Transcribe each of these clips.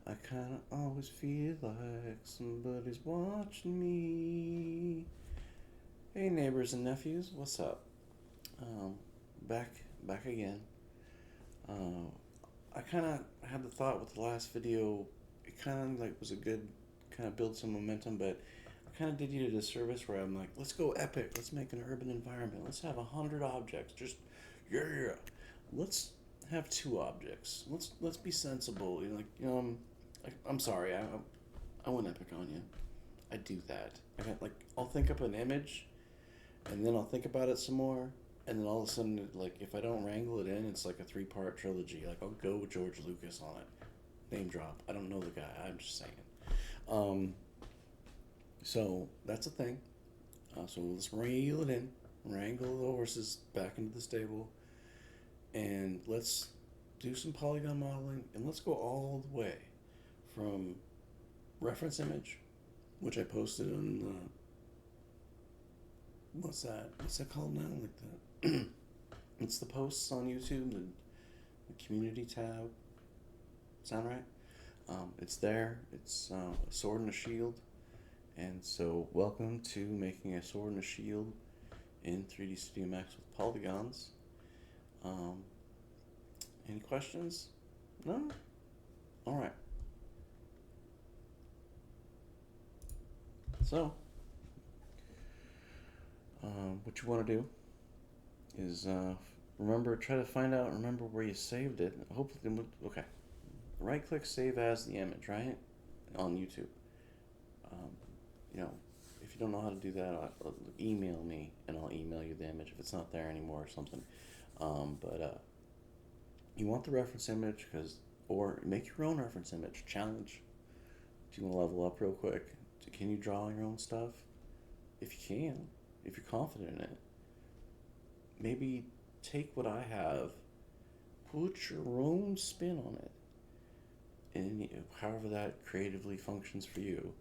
I kinda always feel like somebody's watching me. Hey, neighbors and nephews, what's up? Um, back, back again. Uh, I kind of had the thought with the last video. It kind of like was a good kind of build some momentum, but I kind of did you a disservice where I'm like, let's go epic. Let's make an urban environment. Let's have 100 objects. Just yeah. Let's have 2 objects. Let's be sensible. I'm sorry. I went epic on you. I do that. I'll think up an image, and then I'll think about it some more, and then all of a sudden, like if I don't wrangle it in, it's like a 3-part trilogy. Like I'll go with George Lucas on it. Name drop. I don't know the guy. I'm just saying. Um, so that's a thing. So let's reel it in, wrangle the horses back into the stable, and let's do some polygon modeling, and let's go all the way from reference image, which I posted on what's that? What's that called now? Like the it's the posts on YouTube, the community tab. Sound right? It's there. It's a sword and a shield, and so welcome to making a sword and a shield in 3D Studio Max with polygons. Um, any questions? No. All right. So, what you want to do is try to find out, remember where you saved it. Hopefully, okay. Right click, save as the image, right? On YouTube. Um, you know, if you don't know how to do that, email me and I'll email you the image if it's not there anymore or something. But you want the reference image or make your own reference image. Challenge. Do you want to level up real quick? Can you draw your own stuff? If you can, if you're confident in it, maybe take what I have, put your own spin on it, and however that creatively functions for you.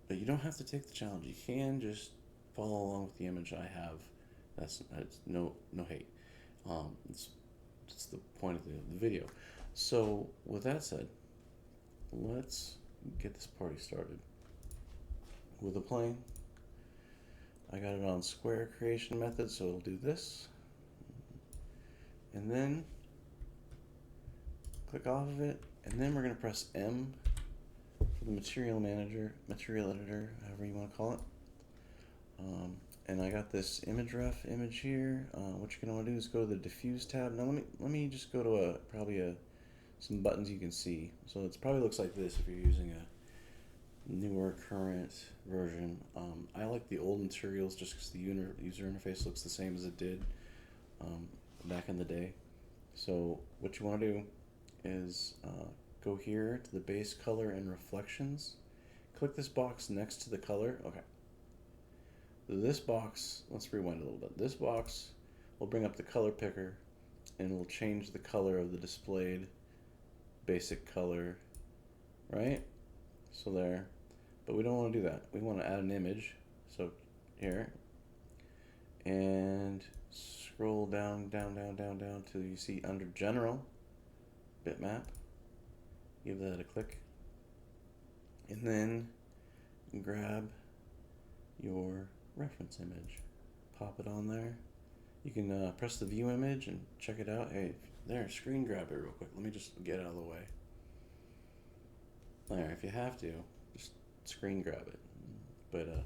But you don't have to take the challenge. You can just follow along with the image I have. That's no hate. It's the point of the video. So with that said, let's get this party started with a plane. I got it on square creation method, so it'll do this, and then click off of it, and then we're going to press M for the material editor, however you want to call it. And I got this image ref image here. What you're gonna want to do is go to the diffuse tab. Now let me just go to some buttons you can see. So it probably looks like this if you're using a newer current version. I like the old materials just because the user interface looks the same as it did back in the day. So what you want to do is go here to the base color and reflections. Click this box next to the color. Okay. This box, let's rewind a little bit. This box will bring up the color picker and it will change the color of the displayed basic color, right? So there. But we don't want to do that. We want to add an image. So here. And scroll down till you see under general bitmap. Give that a click. And then grab your reference image. Pop it on there. You can press the view image and check it out. Hey, there, screen grab it real quick. Let me just get out of the way. There, if you have to, just screen grab it. But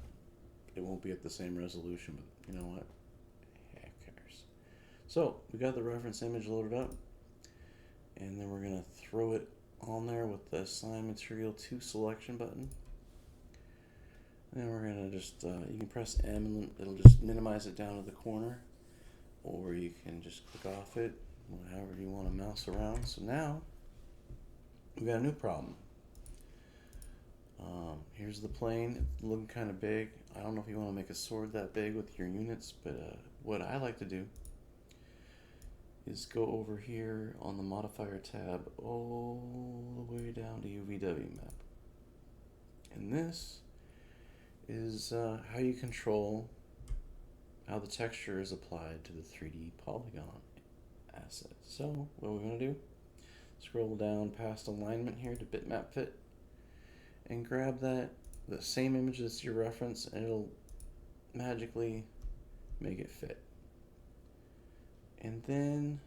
it won't be at the same resolution, but you know what? Who cares? So, we got the reference image loaded up. And then we're going to throw it on there with the Assign Material to Selection button. And we're going to just, you can press M and it'll just minimize it down to the corner. Or you can just click off it, however you want to mouse around. So now, we've got a new problem. Here's the plane, it's looking kind of big. I don't know if you want to make a sword that big with your units, but what I like to do is go over here on the modifier tab all the way down to UVW map. And this is how you control how the texture is applied to the 3D polygon asset. So what we're going to do scroll down past alignment here to bitmap fit, and grab the same image that's your reference, and it'll magically make it fit. And then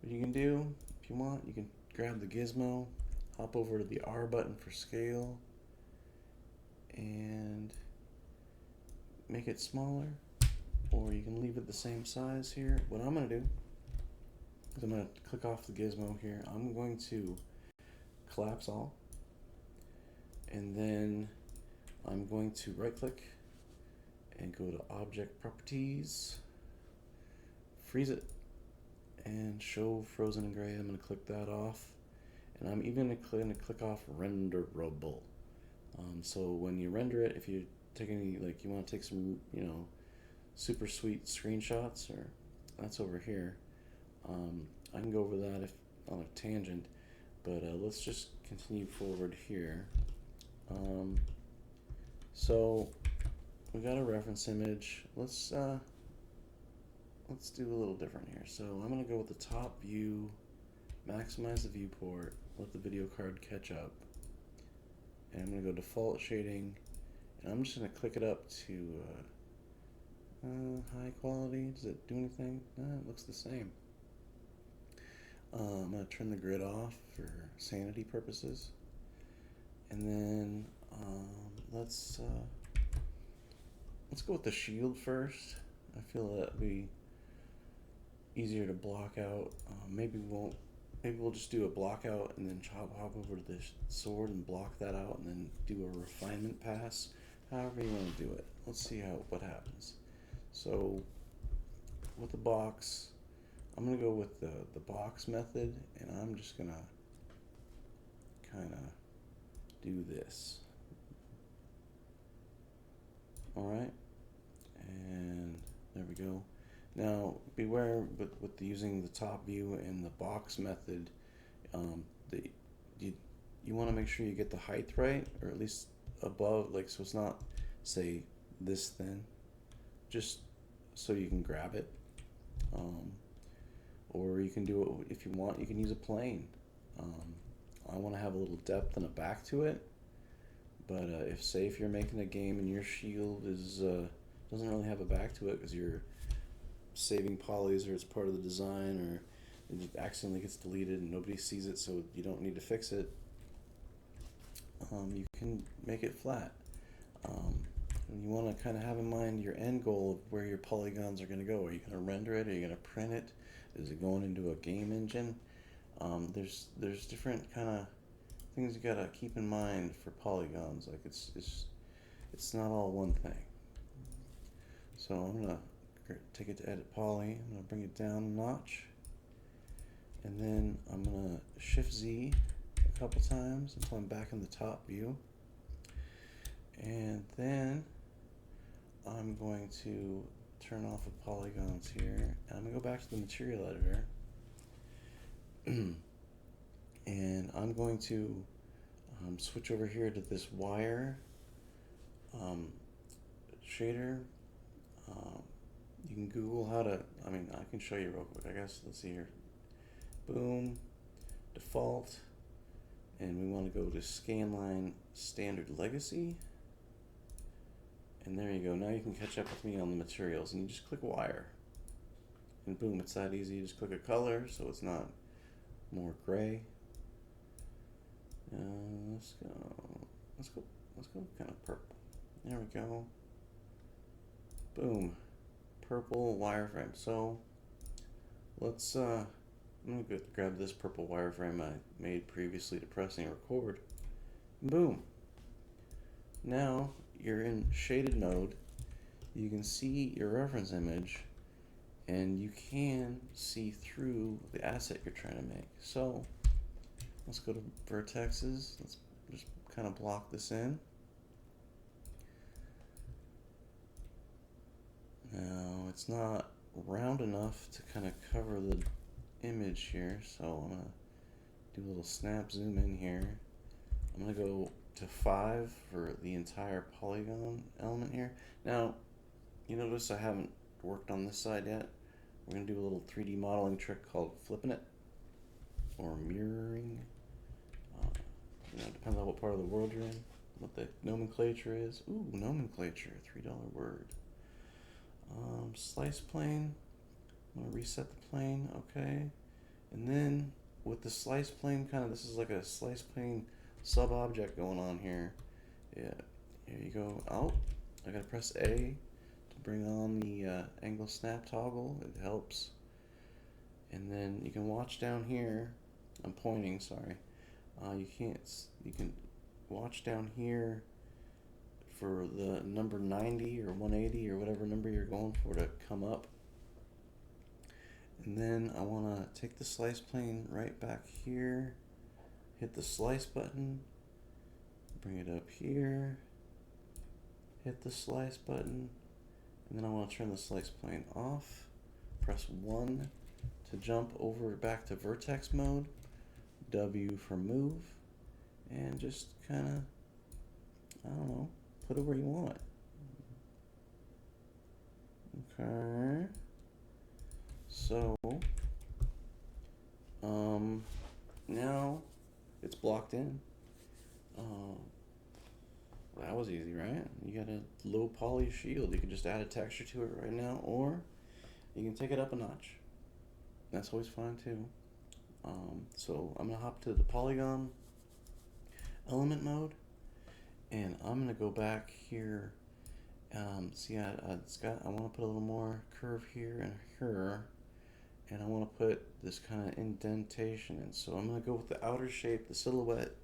what you can do, if you want, you can grab the gizmo, hop over to the R button for scale, and make it smaller, or you can leave it the same size here. What I'm going to do is I'm going to click off the gizmo here. I'm going to collapse all, and then I'm going to right click and go to object properties, freeze it, and show frozen in gray. I'm going to click that off, and I'm even going to click off renderable. So when you render it, if you take any, like you want to take some, super sweet screenshots, or that's over here. I can go over that if on a tangent, but let's just continue forward here. So we got a reference image. Let's do a little different here. So I'm going to go with the top view, maximize the viewport, let the video card catch up, and I'm going to go default shading, and I'm just going to click it up to high quality. Does it do anything? No, it looks the same. I'm going to turn the grid off for sanity purposes, and then let's go with the shield first. I feel that'd be easier to block out. Maybe we'll just do a block out and then hop over to the sword and block that out, and then do a refinement pass. However you want to do it. Let's see what happens. So with the box, I'm gonna go with the box method, and I'm just gonna kind of do this. All right, and there we go. Now beware with using the top view and the box method. You want to make sure you get the height right, or at least above, like, so it's not, say, this thin, just so you can grab it. Or you can do it, if you want, you can use a plane. I want to have a little depth and a back to it, but if you're making a game and your shield doesn't really have a back to it because you're saving polys, or it's part of the design, or it accidentally gets deleted and nobody sees it, so you don't need to fix it, you can make it flat. And you want to kind of have in mind your end goal of where your polygons are going to go. Are you going to render it? Are you going to print it? Is it going into a game engine? There's different kind of things you got to keep in mind for polygons. Like it's not all one thing. So I'm going to take it to edit poly. I'm going to bring it down a notch, and then I'm going to shift Z a couple times until I'm back in the top view, and then I'm going to turn off the polygons here, and I'm going to go back to the material editor, and I'm going to switch over here to this wire shader. You can Google how to, I can show you real quick, I guess. Let's see here. Boom, default, and we want to go to scanline standard legacy. And there you go. Now you can catch up with me on the materials, and you just click wire, and boom, it's that easy. You just click a color so it's not more gray. Let's go kind of purple. There we go. Boom, purple wireframe. So let's I'm gonna go grab this purple wireframe I made previously to pressing record. Boom. Now you're in shaded mode. You can see your reference image, and you can see through the asset you're trying to make. So let's go to vertexes. Let's just kind of block this in. Now it's not round enough to kind of cover the image here, so I'm gonna do a little snap zoom in here. I'm gonna go to 5 for the entire polygon element here. Now you notice I haven't worked on this side yet. We're gonna do a little 3D modeling trick called flipping it. or mirroring. You know, depends on what part of the world you're in, what the nomenclature is. Ooh, nomenclature, $3 word. Slice plane. I'm gonna reset the plane, okay. And then with the slice plane, this is like a slice plane sub-object going on here. Yeah, here you go. Oh, I gotta press A to bring on the angle snap toggle. It helps. And then you can watch down here. I'm pointing, sorry. You can watch down here for the number 90 or 180 or whatever number you're going for to come up. And then I want to take the slice plane right back here, hit the slice button, bring it up here, hit the slice button, and then I want to turn the slice plane off. Press 1 to jump over back to vertex mode, W for move, and just kind of, I don't know, put it where you want it. Okay. So, now it's blocked in. That was easy, right? You got a low poly shield. You can just add a texture to it right now, or you can take it up a notch. That's always fine too. So I'm gonna hop to the polygon element mode, and I'm gonna go back here. See, I want to put a little more curve here and here, and I want to put this kind of indentation in. So I'm gonna go with the outer shape, the silhouette,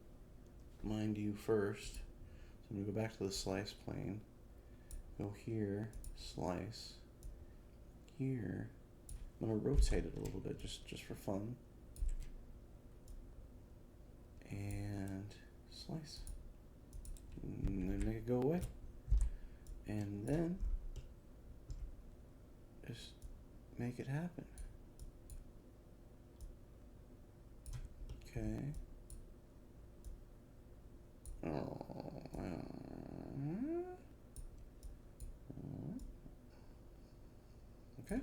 mind you, first. So I'm gonna go back to the slice plane. Go here, slice. Here, I'm gonna rotate it a little bit, just for fun. And slice. And then make it go away. And then just make it happen. Okay. Okay.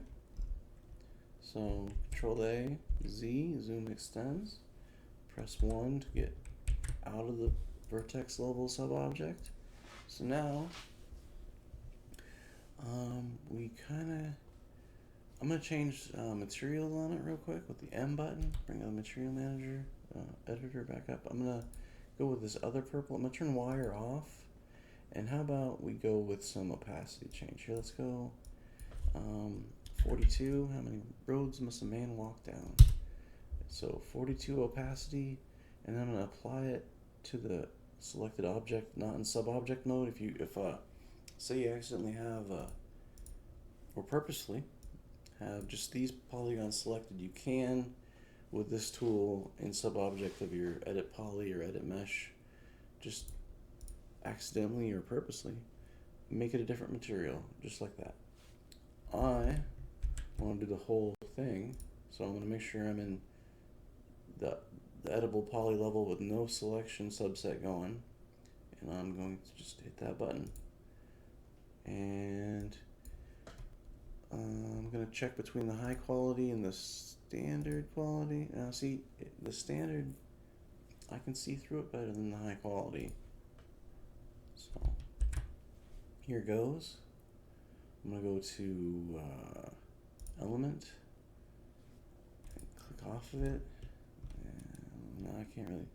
So Control A, Z, zoom extends. Press 1 to get out of the vertex level sub-object. So now I'm gonna change material on it real quick with the M button. Bring the material manager editor back up. I'm gonna go with this other purple. I'm gonna turn wire off, and how about we go with some opacity change here. Let's go 42. How many roads must a man walk down? So 42 opacity, and then I'm gonna apply it to the selected object, not in sub-object mode. If say you accidentally have or purposely have just these polygons selected, you can, with this tool in sub-object of your edit poly or edit mesh, just accidentally or purposely make it a different material, just like that. I want to do the whole thing, so I'm going to make sure I'm in the editable poly level with no selection subset going, and I'm going to just hit that button. And I'm going to check between the high quality and the standard quality. Now see, the standard, I can see through it better than the high quality. So here goes. I'm going to go to element and click off of it. And no, I can't really.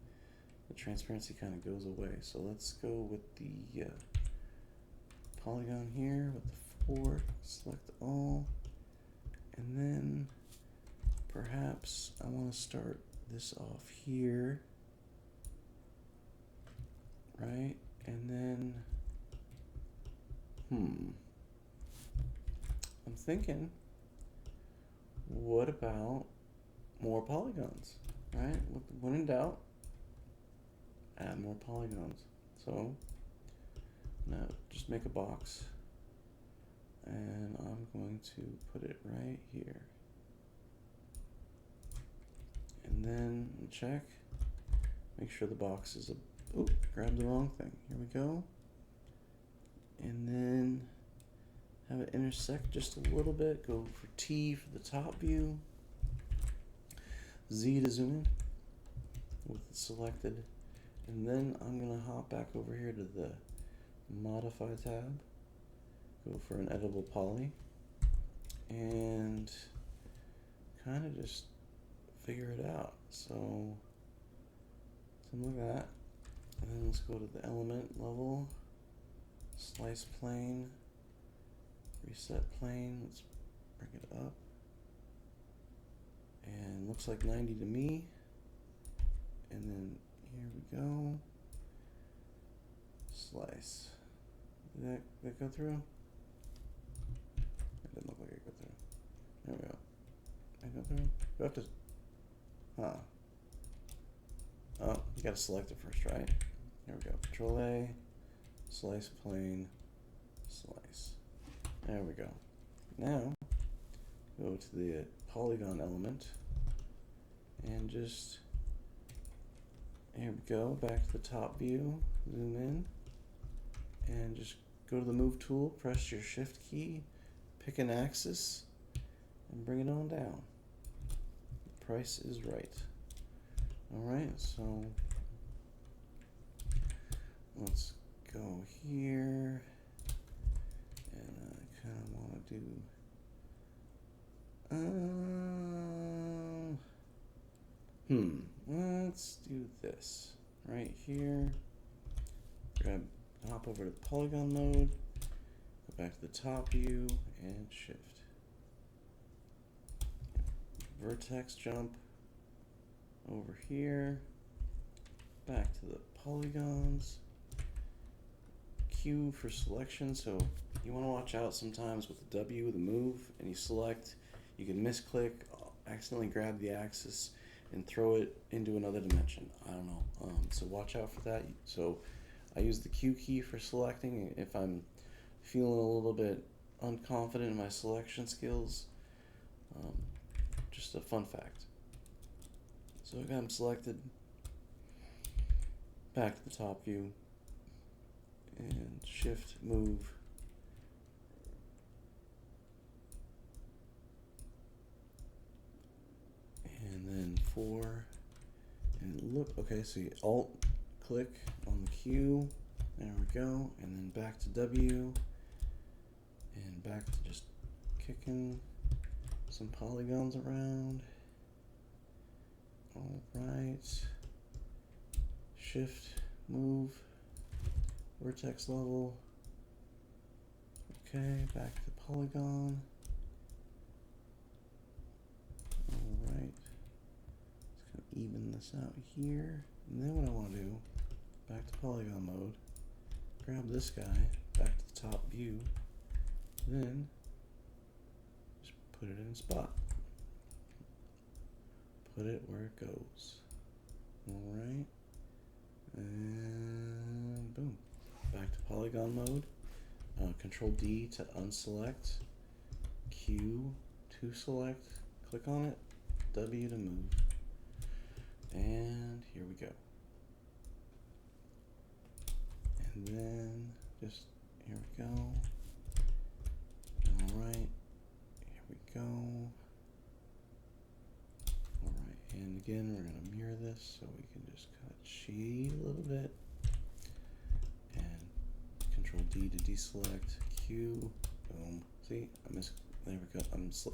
The transparency kind of goes away. So let's go with the polygon here with the 4, select all, and then perhaps I want to start this off here, right? And then, I'm thinking, what about more polygons, right? When in doubt, add more polygons. So now just make a box, and I'm going to put it right here, and then check, make sure the box is grab the wrong thing. Here we go. And then have it intersect just a little bit. Go for T for the top view, Z to zoom in. with it selected. And then I'm going to hop back over here to the Modify tab, go for an editable poly, and kind of just figure it out. So something like that. And then let's go to the element level, slice plane, reset plane, let's bring it up. And looks like 90 to me. And then here we go. Slice. Did that go through? It didn't look like it go through. There we go. Did it go through? Do I have to? Huh. Oh, you gotta select it first, right? There we go. Control A, slice plane, slice. There we go. Now, go to the polygon element and just, here we go, back to the top view, zoom in, and just go to the move tool, press your shift key, pick an axis, and bring it on down. The price is right. Alright, so let's go here, and I kind of want to do, let's do this right here. Hop over to the polygon mode, go back to the top view, and shift. Vertex jump over here, back to the polygons. Q for selection, so you want to watch out sometimes with the W, the move, and you select, you can misclick, accidentally grab the axis, and throw it into another dimension. I don't know, so watch out for that. So I use the Q key for selecting if I'm feeling a little bit unconfident in my selection skills. Just a fun fact. So I got them selected, back to the top view, and shift, move, and then 4, and look, okay, so you alt click on the Q, there we go, and then back to W, and back to just kicking some polygons around. Alright, shift, move, vertex level, okay, back to polygon. Alright, just gonna even this out here, and then what I want to do, back to polygon mode, grab this guy, back to the top view, then just put it in spot. Put it where it goes. Alright. And boom. Back to polygon mode. Control D to unselect. Q to select. Click on it. W to move. And here we go. And then just here we go. Alright. Here we go. And again, we're going to mirror this so we can just cut sheet a little bit. And Control D to deselect. Q. Boom. See, there we go.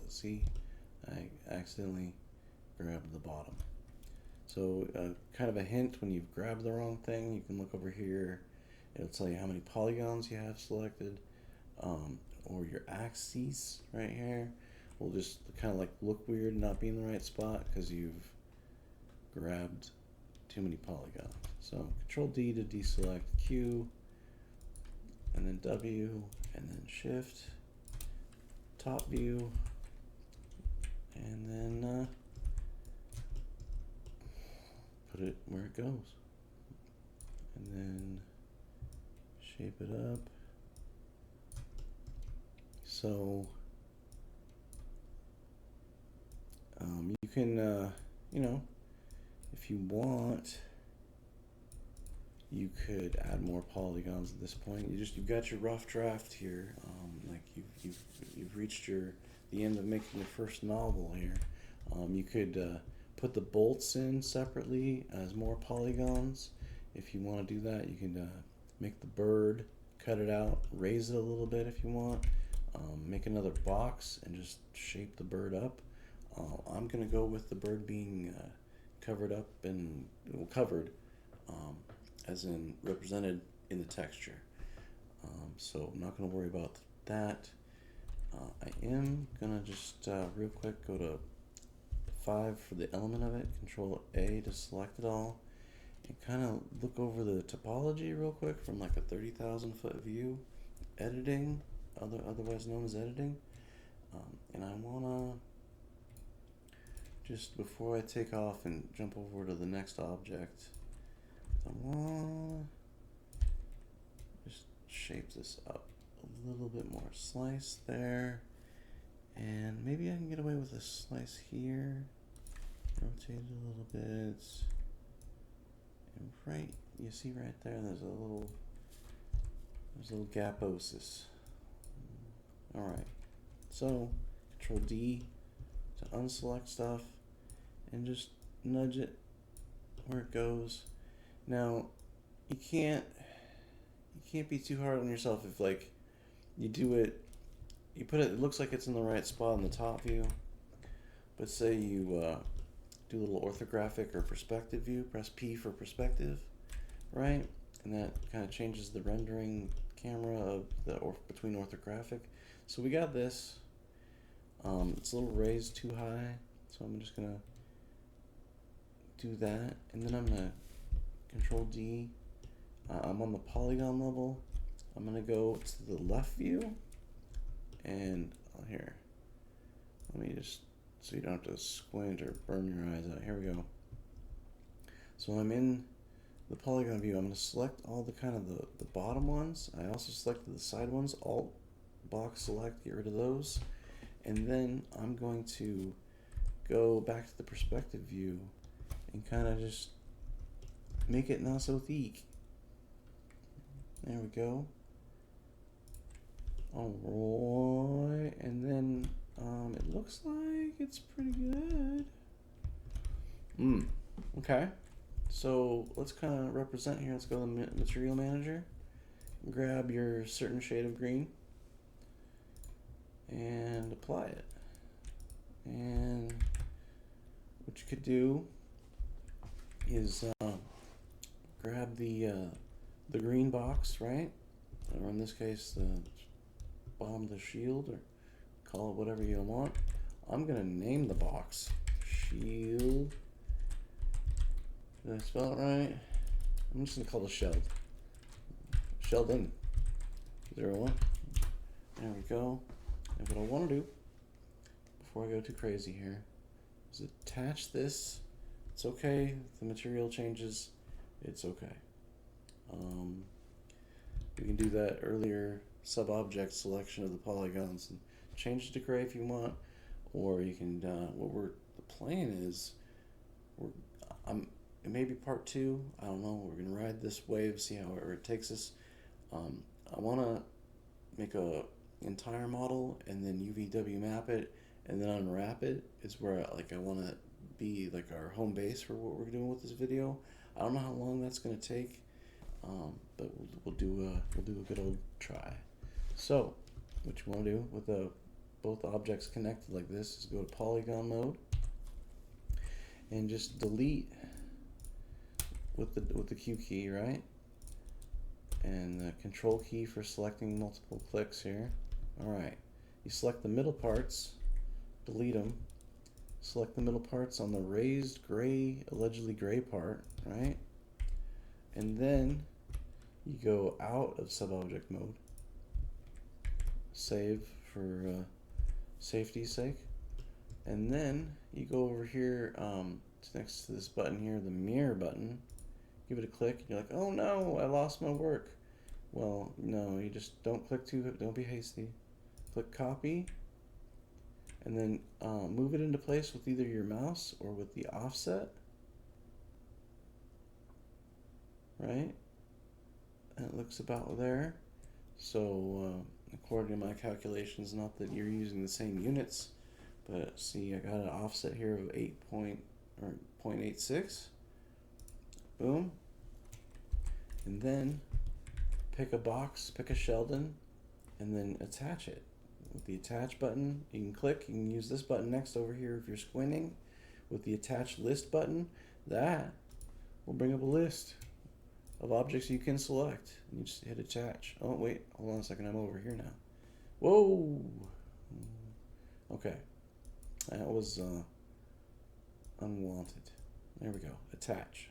See, I accidentally grabbed the bottom. So kind of a hint, when you've grabbed the wrong thing, you can look over here. It'll tell you how many polygons you have selected, or your axes right here will just kind of like look weird, not be in the right spot because you've grabbed too many polygons. So Control D to deselect, Q, and then W, and then Shift, top view, and then put it where it goes, and then shape it up. So you can, you know, if you want, you could add more polygons at this point. You've got your rough draft here. Like you've reached the end of making your first novel here. You could put the bolts in separately as more polygons. If you want to do that, you can make the bird, cut it out, raise it a little bit if you want, make another box and just shape the bird up. I'm going to go with the bird being covered up and covered, as in represented in the texture. So I'm not going to worry about that. I am going to just real quick go to 5 for the element of it, Control A to select it all, and kind of look over the topology real quick from like a 30,000 foot view, editing, otherwise known as editing. And I want to, just before I take off and jump over to the next object, I want to just shape this up a little bit more. Slice there, and maybe I can get away with a slice here. Rotate it a little bit, and right, you see right there, there's a little gaposis. All right, so Control D to unselect stuff, and just nudge it where it goes. Now, you can't be too hard on yourself if like you do it, you put it, it looks like it's in the right spot in the top view, but say you do a little orthographic or perspective view, press P for perspective, right? And that kind of changes the rendering camera of the between orthographic. So we got this. It's a little raised too high, so I'm just gonna do that, and then I'm gonna Control D. I'm on the polygon level. I'm gonna go to the left view, and here, let me just, so you don't have to squint or burn your eyes out. Here we go. So I'm in the polygon view. I'm going to select all the kind of the bottom ones. I also selected the side ones. Alt box select, get rid of those. And then I'm going to go back to the perspective view and kind of just make it not so thick. There we go. Alright, and then it looks like it's pretty good. Okay, so let's kind of represent here. Let's go to the material manager, grab your certain shade of green, and apply it. And what you could do is grab the green box, right? Or in this case, the bottom of the shield, or call it whatever you want. I'm gonna name the box Shield. Did I spell it right? I'm just gonna call it Shelled. Sheldon 01. There we go. And what I want to do before I go too crazy here is attach this. It's okay if the material changes. It's okay. We can do that earlier sub-object selection of the polygons and change it to gray if you want, or you can. The plan is, it may be part 2. I don't know. We're gonna ride this wave, see however it takes us. I want to make a entire model and then UVW map it and then unwrap it. Is where I want to be like our home base for what we're doing with this video. I don't know how long that's gonna take, but we'll do a good old try. So, what you want to do with both objects connected like this is go to polygon mode and just delete with the Q key, right? And the control key for selecting multiple clicks here. All right, you select the middle parts, delete them. Select the middle parts on the raised gray, allegedly gray part, right? And then you go out of sub-object mode. Save for safety's sake. And then you go over here next to this button here, the mirror button. Give it a click, and you're like, oh no, I lost my work. Well, no, you just don't click don't be hasty. Click copy, and then move it into place with either your mouse or with the offset, right? And it looks about there. So according to my calculations, not that you're using the same units, but see, I got an offset here of 8.0 or 0.86. Boom. And then pick a box, pick a Sheldon, and then attach it. With the attach button, you can click, you can use this button next over here if you're squinting. With the attach list button, that will bring up a list of objects you can select. And you just hit attach. Oh, wait, hold on a second, I'm over here now. Whoa! Okay, that was unwanted. There we go, attach.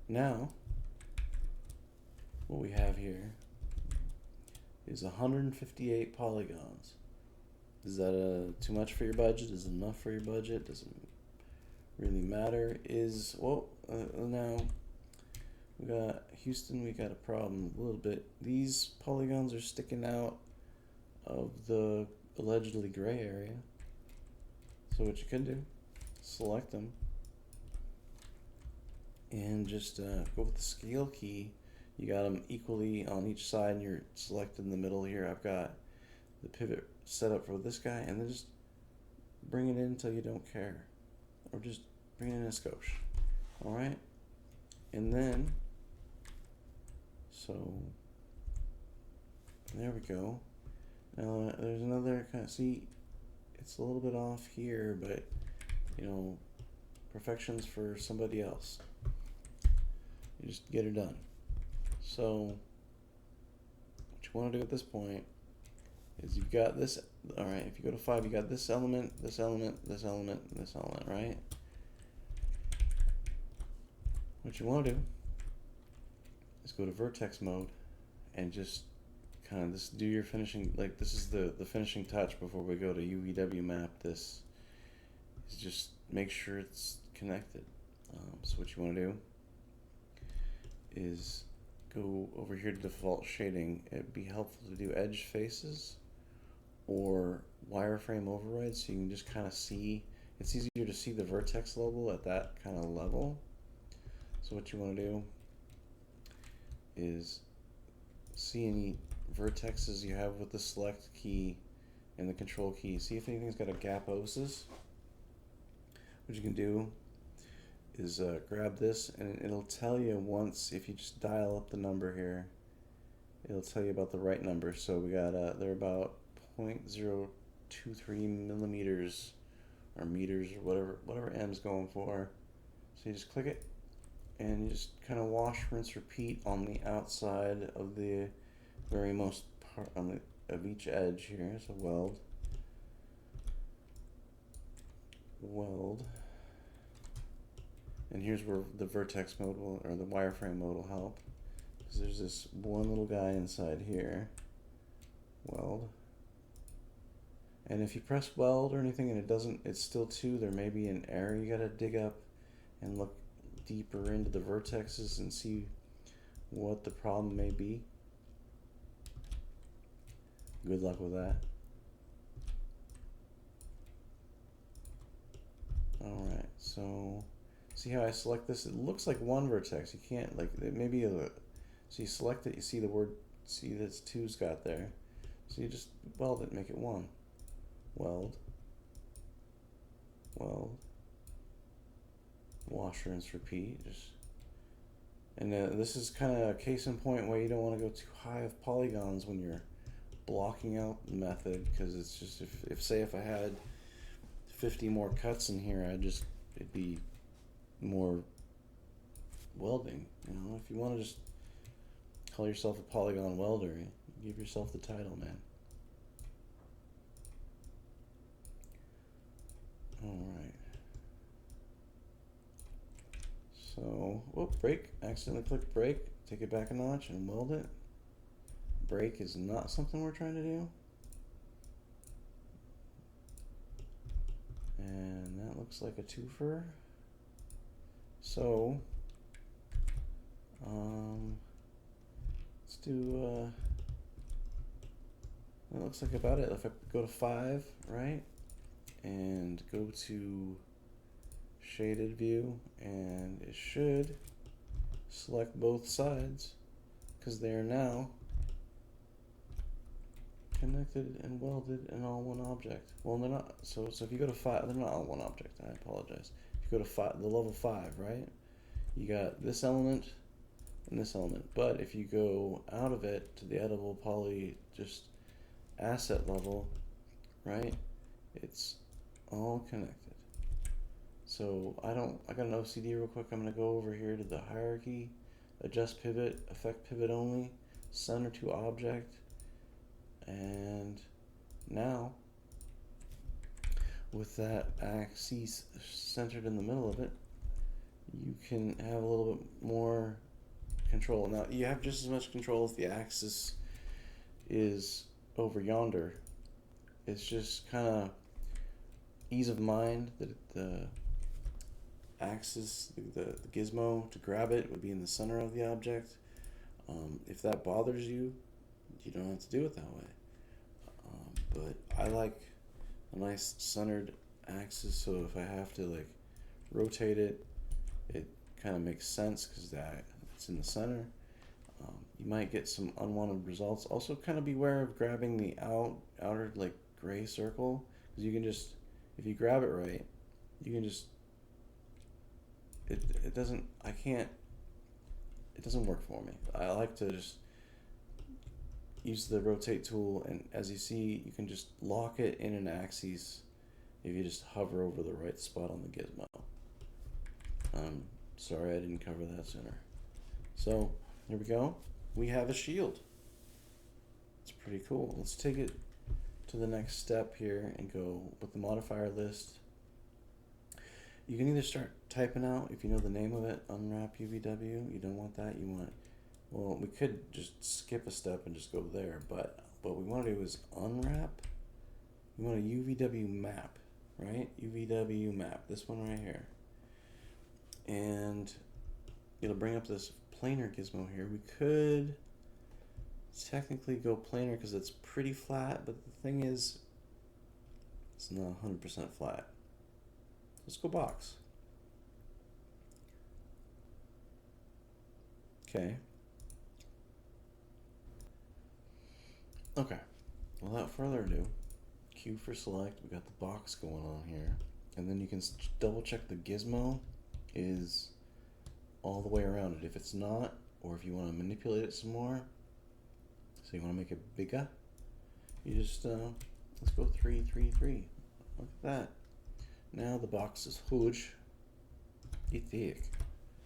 Now, what we have here is 158 polygons. Is that too much for your budget? Is it enough for your budget? Does it really matter? Now we got Houston, we got a problem a little bit. These polygons are sticking out of the allegedly gray area. So what you can do, select them and just go with the scale key. You got them equally on each side and you're selected in the middle here. I've got the pivot set up for this guy, and then just bring it in until you don't care, or just bring it in a skosh. All right, and then so there we go. Now there's another kind of, see, it's a little bit off here, but you know, perfection's for somebody else. You just get it done. So what you want to do at this point is you've got this. All right, if you go to 5, you got this element, this element, this element, this element, right? What you want to do is go to vertex mode and just kind of do your finishing, like this is the finishing touch before we go to UVW map. This is just make sure it's connected. So what you want to do is go over here to default shading. It'd be helpful to do edge faces or wireframe override, so you can just kind of see, it's easier to see the vertex level at that kind of level. So what you want to do is see any vertexes you have with the select key and the control key. See if anything's got a gaposis. What you can do is grab this, and it'll tell you once, if you just dial up the number here, it'll tell you about the right number. So we got they're about 0.023 millimeters or meters or whatever M's going for. So you just click it and you just kind of wash, rinse, repeat on the outside of the very most part of each edge here. So weld, and here's where the vertex mode will, or the wireframe mode will help, because there's this one little guy inside here. Weld. And if you press weld or anything and it doesn't, it's still 2, there may be an error. You gotta dig up and look deeper into the vertexes and see what the problem may be. Good luck with that. Alright, so see how I select this? It looks like one vertex. You can't, like, maybe so you select it, you see the word, see that's 2's got there. So you just weld it, make it 1. Weld, weld, wash, rinse, repeat. And this is kind of a case in point where you don't want to go too high of polygons when you're blocking out the method, because it's just, if I had 50 more cuts in here, it'd be more welding. You know, if you want to just call yourself a polygon welder, give yourself the title, man. Alright. So, break. Accidentally click break. Take it back a notch and weld it. Break is not something we're trying to do. And that looks like a twofer. So, let's do, that looks like about it. If I go to 5, right? And go to shaded view, and it should select both sides, because they are now connected and welded and all one object. Well, they're not. So if you go to 5, they're not all one object. I apologize. If you you go to the level 5, right? You got this element and this element. But if you go out of it to the editable poly just asset level, right? It's all connected. So I got an OCD real quick. I'm gonna go over here to the hierarchy, adjust pivot, affect pivot only, center to object, and now with that axis centered in the middle of it, you can have a little bit more control. Now you have just as much control if the axis is over yonder. It's just kind of ease of mind that the axis, the gizmo to grab it would be in the center of the object. If that bothers you, you don't have to do it that way. But I like a nice centered axis, so if I have to like rotate it, it kind of makes sense because it's in the center. You might get some unwanted results. Also, kind of beware of grabbing the outer like gray circle, because you can just, if you grab it right, you can just, it doesn't work for me. I like to just use the rotate tool, and as you see, you can just lock it in an axis if you just hover over the right spot on the gizmo. Sorry I didn't cover that sooner. So here we go. We have a shield. It's pretty cool. Let's take it to the next step here and go with the modifier list. You can either start typing out, if you know the name of it, unwrap UVW. You don't want that. You want, well, we could just skip a step and just go there, but what we want to do is unwrap. We want a UVW map, right? UVW map, this one right here. And it'll bring up this planar gizmo here. We could technically go planar because it's pretty flat, but the thing is, it's not 100% flat. Let's go box. Okay. Okay. Without further ado, Q for select. We got the box going on here, and then you can double check the gizmo is all the way around it. If it's not, or if you want to manipulate it some more, so you want to make it bigger, you just let's go 3, 3, 3. Look at that. Now the box is huge. It's thick.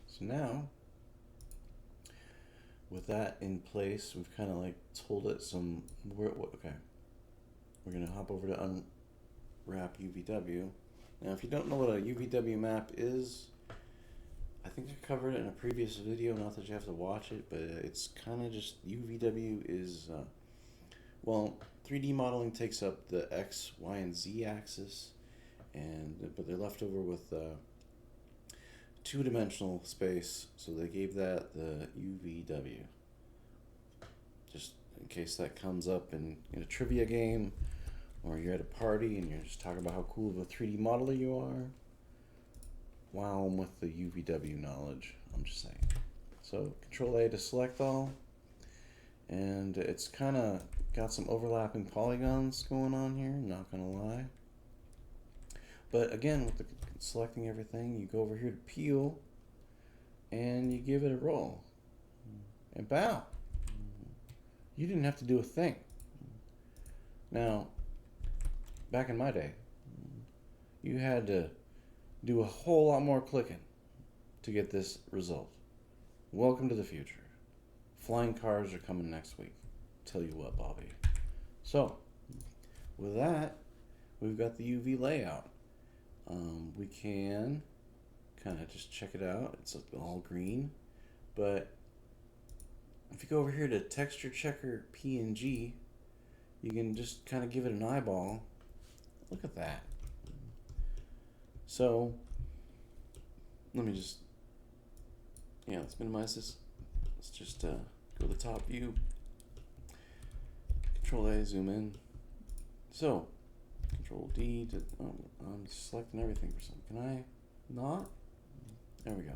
So now, with that in place, we've kind of like told it some. Okay, we're gonna hop over to unwrap UVW. Now, if you don't know what a UVW map is, I think I covered it in a previous video. Not that you have to watch it, but it's kind of just UVW is well, 3D modeling takes up the X, Y, and Z axis. But they're left over with two-dimensional space, so they gave that the UVW. Just in case that comes up in a trivia game, or you're at a party and you're just talking about how cool of a 3D modeler you are. Wow, I'm with the UVW knowledge, I'm just saying. So Control A to select all, and it's kind of got some overlapping polygons going on here, not gonna lie. But again, with the selecting everything, you go over here to peel, and you give it a roll. And bow. You didn't have to do a thing. Now, back in my day, you had to do a whole lot more clicking to get this result. Welcome to the future. Flying cars are coming next week. Tell you what, Bobby. So, with that, we've got the UV layout. We can kind of just check it out. It's all green, but if you go over here to texture checker PNG, you can just kind of give it an eyeball. Look at that. So let me just, let's minimize this. Let's just go to the top view. Control A, zoom in. So Control D to, I'm selecting everything for some. Can I not? There we go.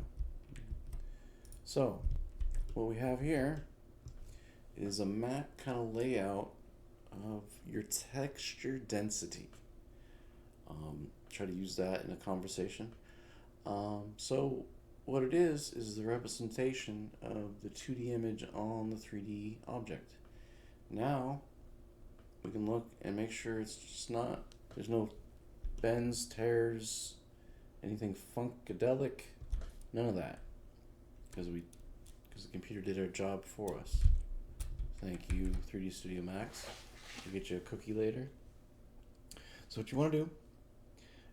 So what we have here is a map kind of layout of your texture density. Try to use that in a conversation. So what it is the representation of the 2D image on the 3D object. Now we can look and make sure it's just not, there's no bends, tears, anything funkadelic, none of that, because the computer did our job for us. Thank you, 3D Studio Max. We'll get you a cookie later. So what you want to do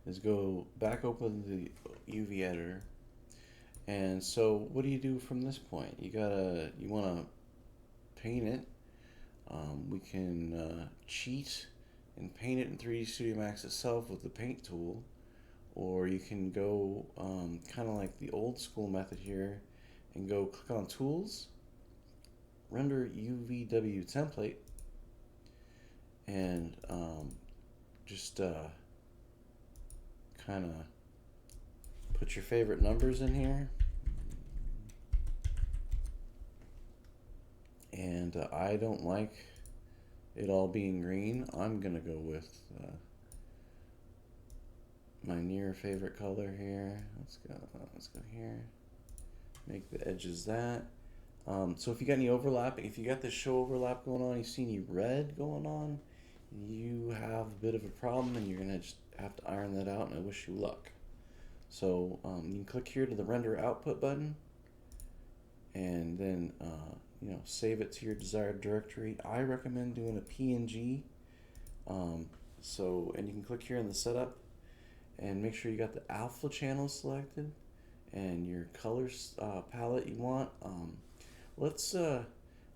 is go back open the UV editor, and so what do you do from this point? You want to paint it. We can cheat and paint it in 3D Studio Max itself with the paint tool, or you can go kind of like the old school method here and go click on Tools, Render UVW Template, and just kind of put your favorite numbers in here. And I don't like it all being green. I'm gonna go with my near favorite color here. Let's go here. Make the edges that. So if you got any overlap, if you got this show overlap going on, you see any red going on, you have a bit of a problem, and you're gonna just have to iron that out. And I wish you luck. So you can click here to the render output button, and then save it to your desired directory. I recommend doing a PNG. And you can click here in the setup and make sure you got the alpha channel selected and your colors palette you want.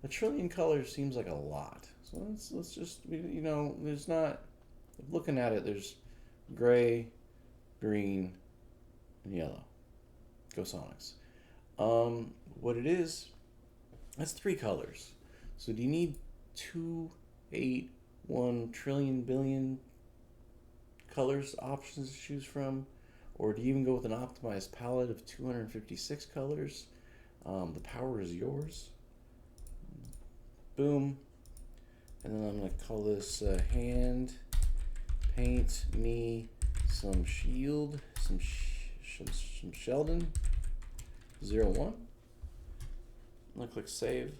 A trillion colors seems like a lot. So let's just, there's not, looking at it, there's gray, green, and yellow. Go Sonics. What it is, that's 3 colors. So do you need 2, 8, 1 trillion billion colors options to choose from? Or do you even go with an optimized palette of 256 colors? The power is yours. Boom. And then I'm going to call this hand paint me some shield, some Sheldon 01. I'm going to click save,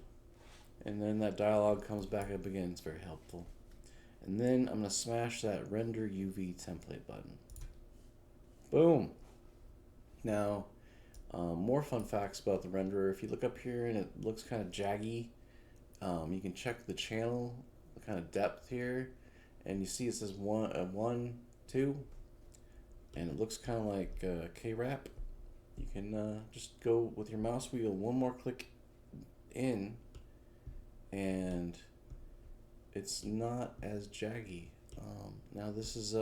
and then that dialog comes back up again. It's very helpful. And then I'm going to smash that render UV template button. Boom. Now, more fun facts about the renderer. If you look up here and it looks kind of jaggy, you can check the channel, the kind of depth here, and you see it says 1, 2, and it looks kind of like K-Rap. You can just go with your mouse wheel one more click in, and it's not as jaggy. Now this is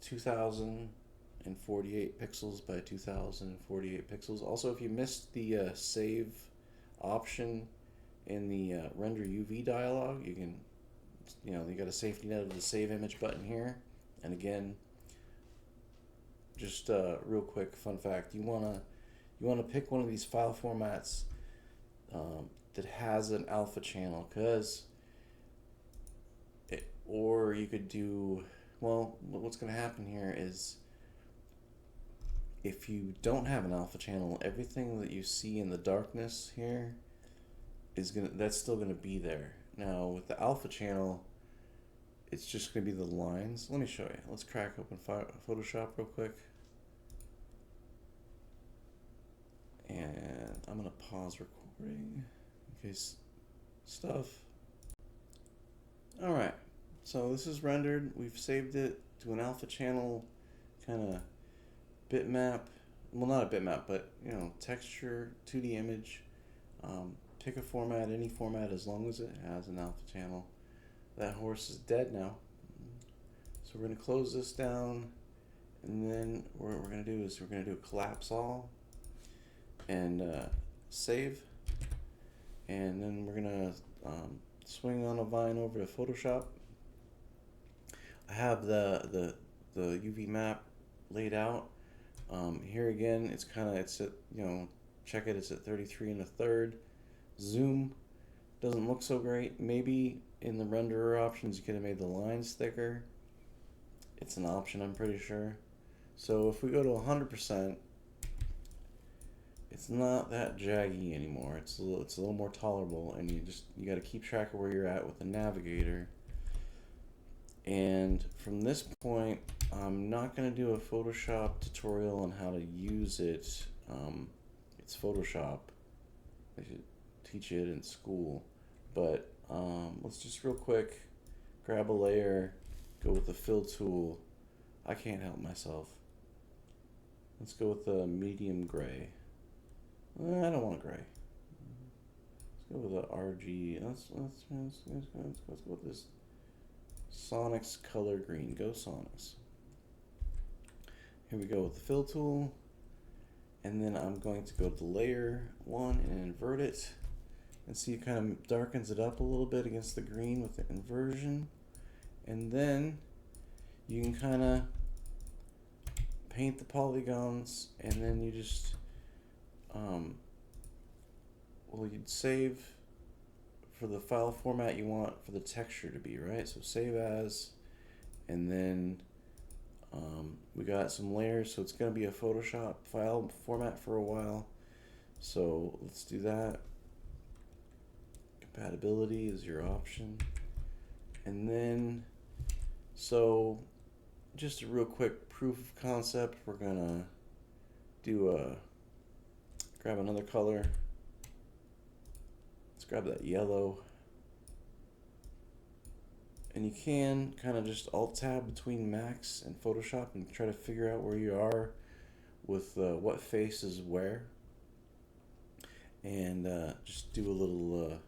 2048 pixels by 2048 pixels. Also, if you missed the save option in the render UV dialog, you can, you got a safety net of the save image button here. And again, just real quick fun fact: you wanna pick one of these file formats that has an alpha channel, or you could do, well, what's going to happen here is if you don't have an alpha channel, everything that you see in the darkness here that's still gonna be there. Now with the alpha channel, it's just gonna be the lines. Let me show you. Let's crack open Photoshop real quick. And I'm gonna pause recording in case stuff. Alright, so this is rendered. We've saved it to an alpha channel kind of bitmap. Well, not a bitmap, but texture, 2D image. Pick a format, any format, as long as it has an alpha channel. That horse is dead now. So we're going to close this down, and then what we're going to do is we're going to do collapse all and save, and then we're going to swing on a vine over to Photoshop. I have the UV map laid out. Here again, it's at, check it, it's at 33 1/3. Zoom doesn't look so great. Maybe in the renderer options you could have made the lines thicker. It's an option, I'm pretty sure. So if we go to 100%, it's not that jaggy anymore. It's a little more tolerable, and you got to keep track of where you're at with the navigator. And from this point, I'm not going to do a Photoshop tutorial on how to use it. It's Photoshop. They should teach it in school. But let's just real quick grab a layer, go with the fill tool. I can't help myself. Let's go with the medium gray. I don't want gray. Let's go with the RG. Let's go with this Sonics color green. Go Sonics. Here we go with the fill tool. And then I'm going to go to layer 1 and invert it. And see, it kind of darkens it up a little bit against the green with the inversion. And then you can kind of paint the polygons, and then you just, well, you'd save for the file format you want for the texture to be, right? So save as, and then we got some layers, so it's going to be a Photoshop file format for a while. So let's do that. Compatibility is your option. And then, so just a real quick proof of concept, we're gonna do grab another color. Let's grab that yellow. And you can kind of just alt tab between Max and Photoshop and try to figure out where you are with what face is where. And just do a little,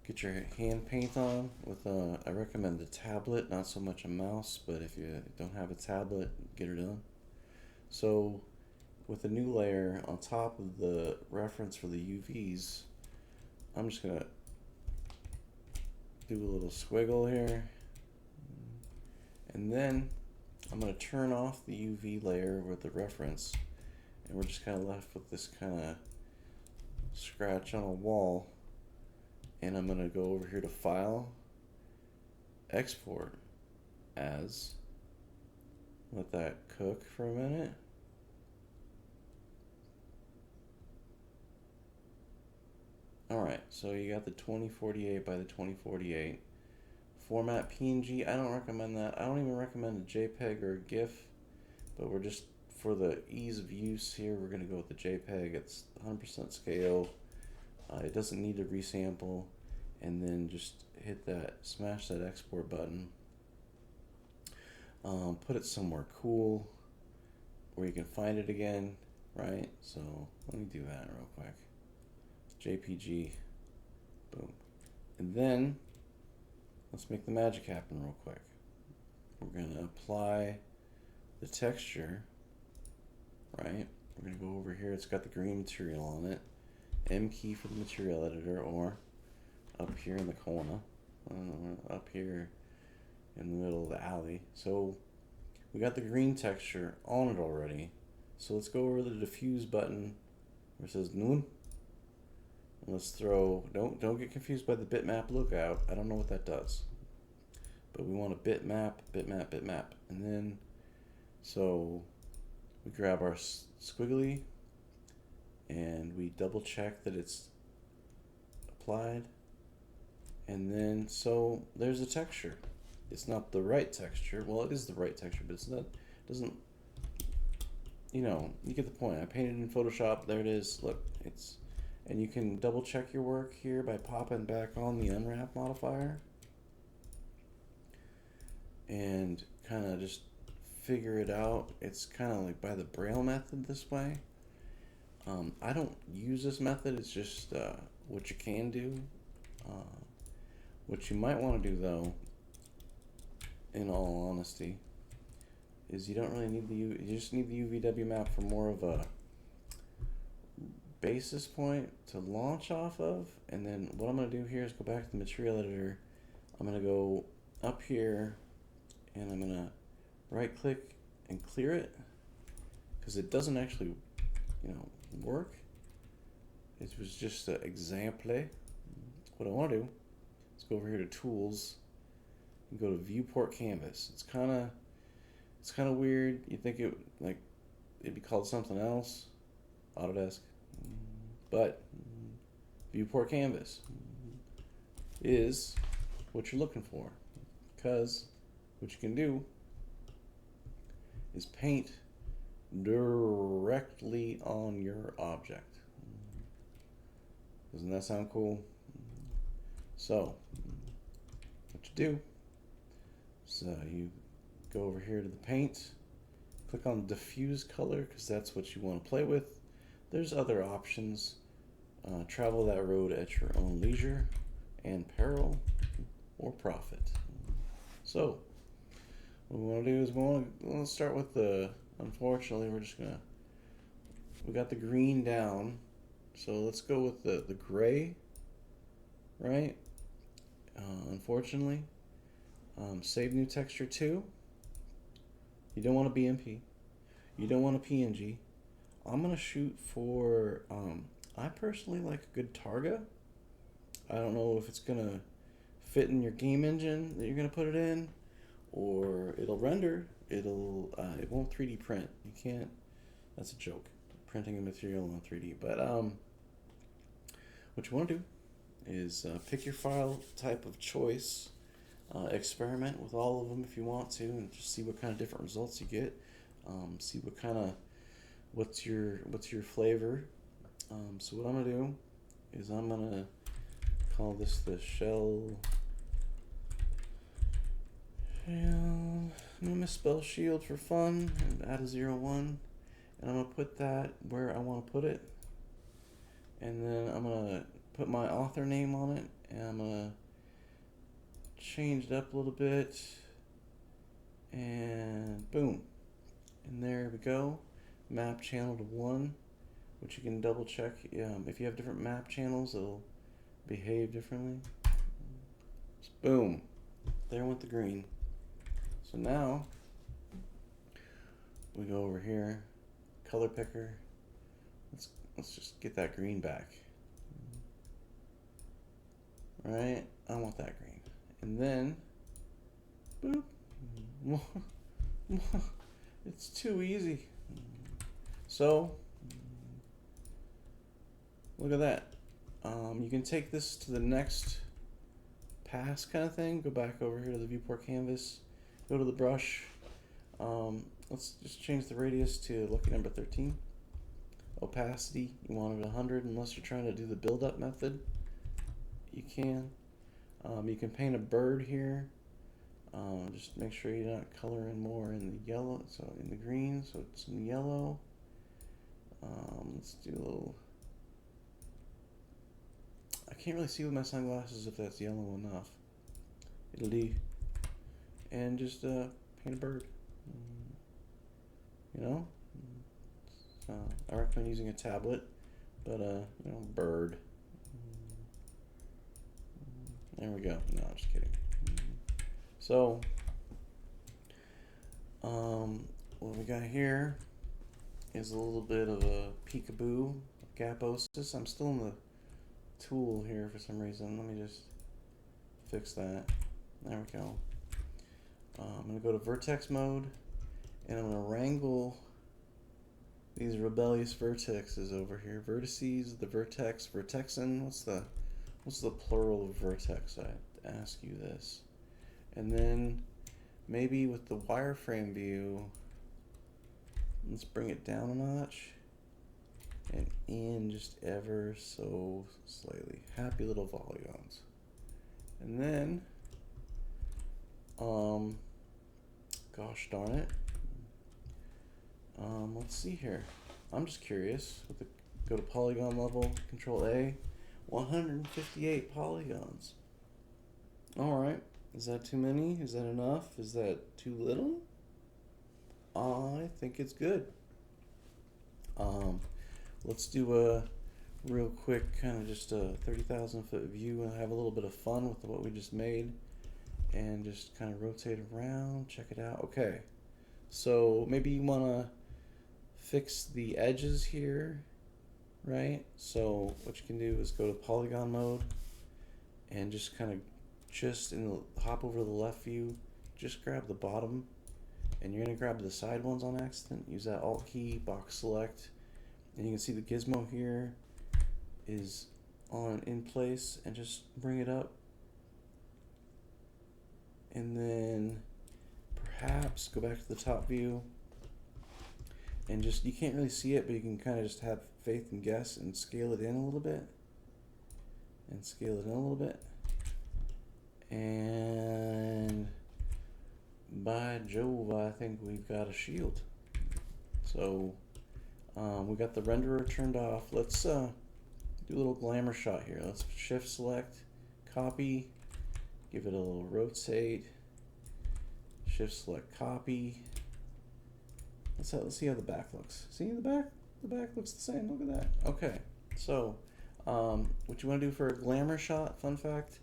get your hand paint on with, I recommend the tablet, not so much a mouse, but if you don't have a tablet, get her done. So with a new layer on top of the reference for the UVs, I'm just gonna do a little squiggle here, and then I'm going to turn off the UV layer with the reference, and we're just kind of left with this kind of scratch on a wall. And I'm going to go over here to File, Export As, let that cook for a minute. Alright, so you got the 2048 by the 2048. Format PNG, I don't recommend that. I don't even recommend a JPEG or a GIF, but we're just, for the ease of use here, we're going to go with the JPEG. It's 100% scale. It doesn't need to resample. And then just hit that, smash that export button. Put it somewhere cool where you can find it again, right? So let me do that real quick. JPG, boom. And then let's make the magic happen real quick. We're gonna apply the texture, right? We're gonna go over here, it's got the green material on it. M key for the material editor, or up here in the corner, up here in the middle of the alley. So we got the green texture on it already. So let's go over the diffuse button where it says Noon. And let's throw, don't get confused by the bitmap lookout. I don't know what that does. But we want a bitmap, bitmap, bitmap. And then, so we grab our squiggly and we double check that it's applied. And then, so there's a texture. It's not the right texture. Well, it is the right texture, but it's not, doesn't, you know, you get the point. I painted in Photoshop. There it is. Look, it's, and you can double check your work here by popping back on the unwrap modifier and kind of just figure it out. It's kind of like by the Braille method this way. I don't use this method. It's just what you can do. What you might want to do, though, in all honesty, is you don't really need the you just need the UVW map for more of a basis point to launch off of. And then what I'm going to do here is go back to the material editor. I'm going to go up here and I'm going to right click and clear it, because it doesn't actually, you know, work. It was just an example. What I want to do, let's go over here to Tools and go to Viewport Canvas. It's It's kind of weird. You think it'd be called something else, Autodesk, but viewport canvas is what you're looking for, because what you can do is paint directly on your object. Doesn't that sound cool? So what you do is you go over here to the paint, click on diffuse color, because that's what you want to play with. There's other options. Travel that road at your own leisure and peril or profit. So what we want to do is let's start with unfortunately we got the green down, so let's go with the gray, right? Unfortunately, save new texture to. You don't want a BMP, you don't want a PNG. I'm gonna shoot for I personally like a good Targa. I don't know if it's gonna fit in your game engine that you're gonna put it in, or it'll render. It won't 3D print. You can't. That's a joke. Printing a material on 3D. But what you want to do is pick your file type of choice. Experiment with all of them if you want to, and just see what kind of different results you get. See what's your flavor. So what I'm gonna do is I'm gonna call this the shell. I'm gonna misspell shield for fun and add a 01, and I'm gonna put that where I want to put it, and then I'm gonna put my author name on it, and I'm gonna change it up a little bit, and boom, and there we go. Map channel to 1, which you can double check. If you have different map channels, it'll behave differently. Just boom, there went the green. So now we go over here, color picker. Let's just get that green back. All right, I want that green, and then boop. It's too easy. So look at that. You can take this to the next pass kind of thing. Go back over here to the viewport canvas. Go to the brush. Let's just change the radius to lucky number 13. Opacity, you want it 100 unless you're trying to do the build-up method. You can. You can paint a bird here. Just make sure you're not coloring more in the yellow, so in the green, so it's in yellow. Let's do a little. I can't really see with my sunglasses if that's yellow enough. It'll do. And just paint a bird. You know, I recommend using a tablet, but you know, bird. There we go. No, I'm just kidding. So, what we got here is a little bit of a peekaboo, gaposis. I'm still in the tool here for some reason. Let me just fix that. There we go. I'm going to go to vertex mode, and I'm going to wrangle these rebellious vertexes over here. Vertices, the vertex, vertexin. What's the plural of vertex? I have to ask you this. And then maybe with the wireframe view, let's bring it down a notch and in just ever so slightly. Happy little polygons. And then, gosh darn it. Let's see here. I'm just curious. Go to polygon level, Control A, 158 polygons. All right. Is that too many? Is that enough? Is that too little? I think it's good. Let's do a real quick kind of just a 30,000 foot view and have a little bit of fun with what we just made, and just kind of rotate around, check it out. Okay, so maybe you want to fix the edges here, right? So what you can do is go to polygon mode and just kind of hop over to the left view, just grab the bottom and you're gonna grab the side ones on accident. Use that Alt key, box select, and you can see the gizmo here is in place, and just bring it up, and then perhaps go back to the top view, and just, you can't really see it, but you can kind of just have faith and guess and scale it in a little bit, and scale it in a little bit, and by Jove, I think we've got a shield. So we got the renderer turned off. Let's do a little glamour shot here. Let's shift select, copy, give it a little rotate, shift select, copy. Let's see how the back looks. See the back? The back looks the same. Look at that. Okay, so what you want to do for a glamour shot, fun fact,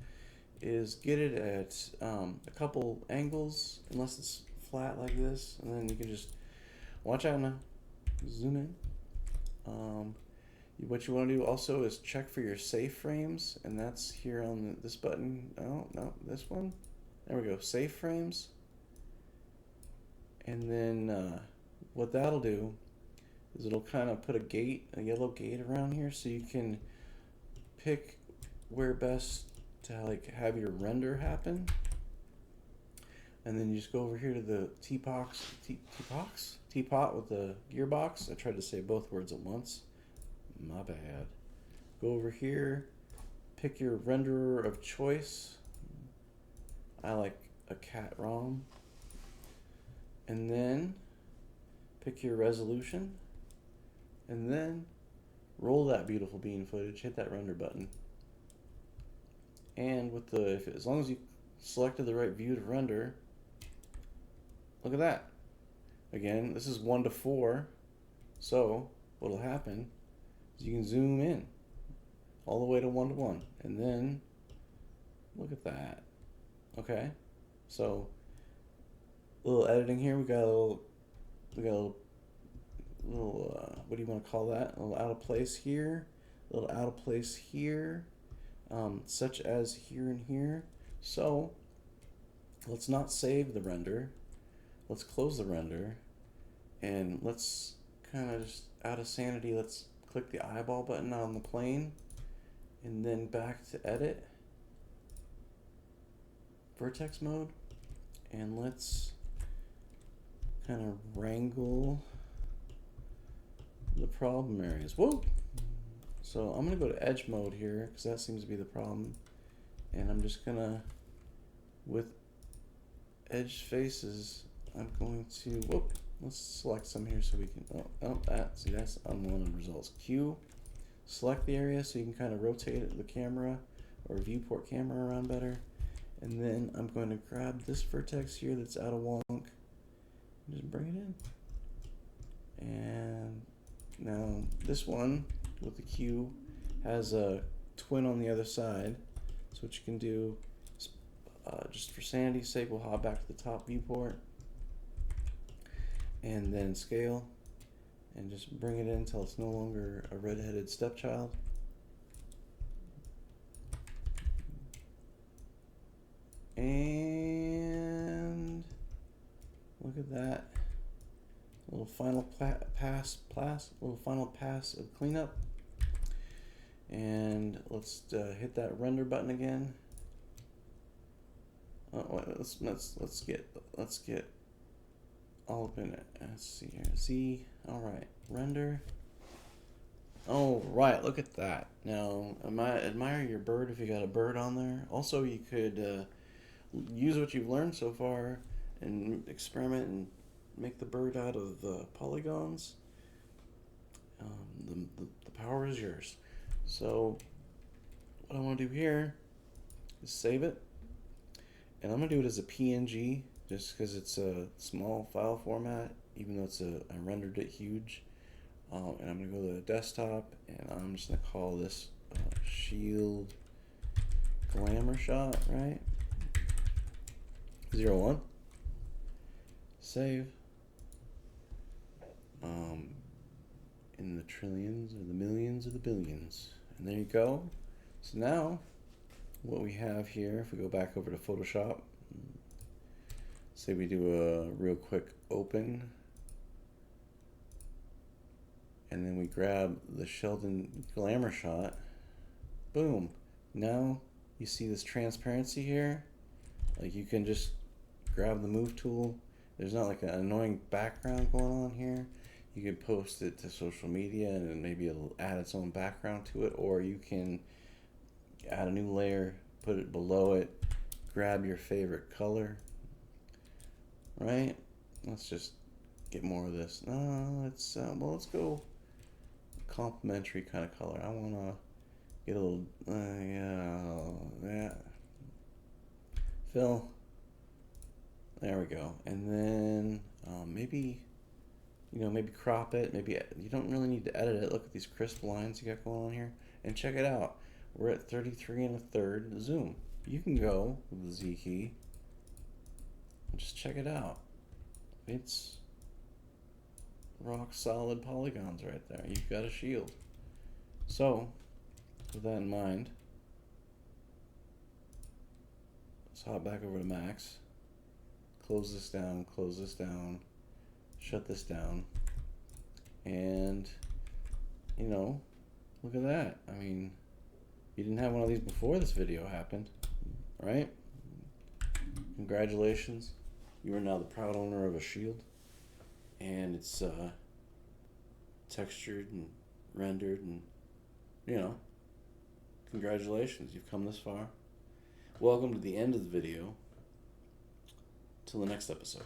is get it at a couple angles, unless it's flat like this, and then you can just watch out now. Zoom in. What you want to do also is check for your safe frames, and that's here on this button. Oh no, this one. There we go. Safe frames. And then what that'll do is it'll kind of put a yellow gate around here, so you can pick where best to like have your render happen. And then you just go over here to the teapot with the gearbox. I tried to say both words at once. My bad. Go over here, pick your renderer of choice. I like a cat ROM. And then pick your resolution. And then roll that beautiful bean footage, hit that render button. And with as long as you selected the right view to render, look at that. Again, this is 1 to 4. So what'll happen is you can zoom in all the way to 1 to 1, and then look at that. Okay, so a little editing here. We got a little what do you want to call that? A little out of place here, a little out of place here, such as here and here. So let's not save the render. Let's close the render, and let's kind of just out of sanity, let's click the eyeball button on the plane, and then back to edit, vertex mode, and let's kind of wrangle the problem areas. Whoa! So I'm gonna go to edge mode here, because that seems to be the problem, and I'm just gonna, with edge faces, I'm going to, whoop, let's select some here so we can, see, that's unwanted results. Q, select the area so you can kind of rotate the camera or viewport camera around better. And then I'm going to grab this vertex here that's out of wonk, and just bring it in. And now this one with the Q has a twin on the other side. So what you can do, just for sanity's sake, we'll hop back to the top viewport, and then scale, and just bring it in until it's no longer a red-headed stepchild. And look at that. A little final pass of cleanup. And let's hit that render button again. Let's get all up in it. Let's see here. See, all right, render. All right, look at that. Now, admire your bird if you got a bird on there. Also, you could use what you've learned so far and experiment and make the bird out of polygons. The power is yours. So, what I want to do here is save it. And I'm going to do it as a PNG, just because it's a small file format, even though I rendered it huge. And I'm going to go to the desktop, and I'm just going to call this Shield Glamour Shot, right? 01. Save. In the trillions, or the millions, or the billions. And there you go. So now, what we have here, if we go back over to Photoshop, Say we do a real quick open, and then we grab the Sheldon Glamour shot. Boom. Now you see this transparency here. Like, you can just grab the move tool. There's not like an annoying background going on here. You can post it to social media and maybe it'll add its own background to it, or you can add a new layer, put it below it, grab your favorite color, right? Let's just get more of this. No, let's let's go complementary kind of color. I want to get a little yeah, fill. There we go. And then maybe, maybe crop it. Maybe you don't really need to edit it. Look at these crisp lines you got going on here. And check it out. We're at 33 1/3 zoom. You can go with the Z key and just check it out. It's rock solid polygons right there. You've got a shield. So, with that in mind, let's hop back over to Max. Close this down, shut this down, and, look at that. I mean, you didn't have one of these before this video happened, right? Congratulations. You are now the proud owner of a shield, and it's textured and rendered, and, congratulations. You've come this far. Welcome to the end of the video. Till the next episode.